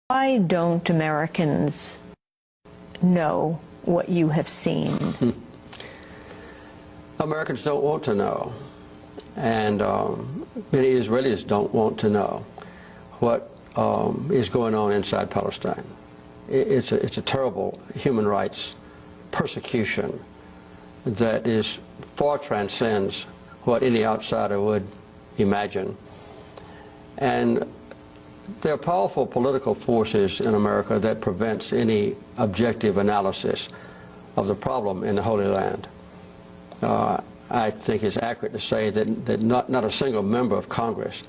Why don't Americans know what you have seen? Americans don't want to know, and many Israelis don't want to know what is going on inside Palestine. It's a terrible human rights persecution that far transcends what any outsider would imagine. And there are powerful political forces in America that prevents any objective analysis of the problem in the Holy Land. I think it's accurate to say that not a single member of Congress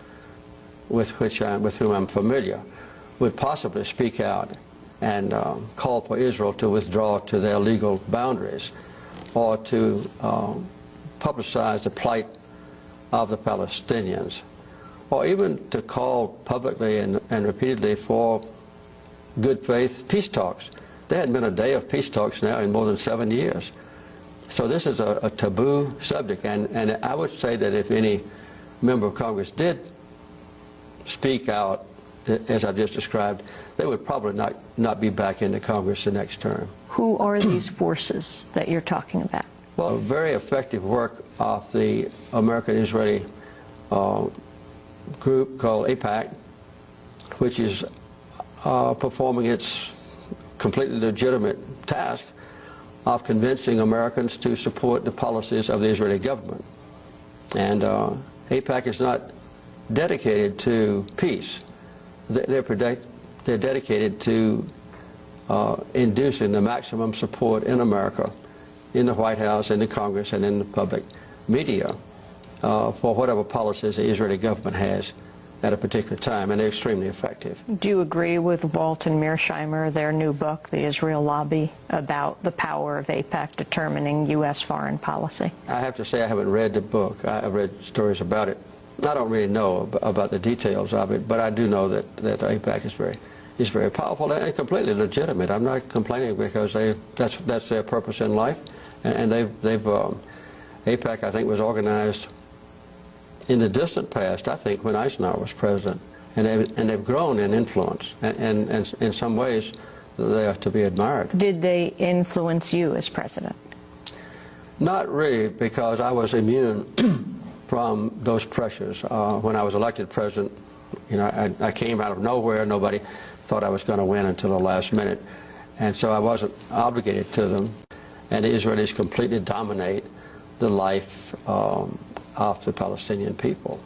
with whom I'm familiar would possibly speak out and call for Israel to withdraw to their legal boundaries or to publicize the plight of the Palestinians, or even to call publicly and repeatedly for good faith peace talks. There hadn't been a day of peace talks now in more than 7 years. So this is a taboo subject, and I would say that if any member of Congress did speak out, as I've just described, they would probably not be back into Congress the next term. Who are these forces that you're talking about? Well, very effective work of the American-Israeli group called AIPAC, which is performing its completely legitimate task of convincing Americans to support the policies of the Israeli government. And AIPAC is not dedicated to peace. They're dedicated to inducing the maximum support in America, in the White House, in the Congress, and in the public media for whatever policies the Israeli government has at a particular time, and they're extremely effective. Do you agree with Walt and Mearsheimer, their new book, The Israel Lobby, about the power of AIPAC determining U.S. foreign policy? I have to say I haven't read the book. I've read stories about it. I don't really know about the details of it, but I do know that AIPAC is very powerful and completely legitimate. I'm not complaining because that's their purpose in life, and AIPAC, I think, was organized in the distant past, I think, when Eisenhower was president, and they've grown in influence, and in some ways they are to be admired. Did they influence you as president? Not really, because I was immune from those pressures. When I was elected president, you know, I came out of nowhere. Nobody thought I was going to win until the last minute, and so I wasn't obligated to them. And the Israelis completely dominate the life of the Palestinian people.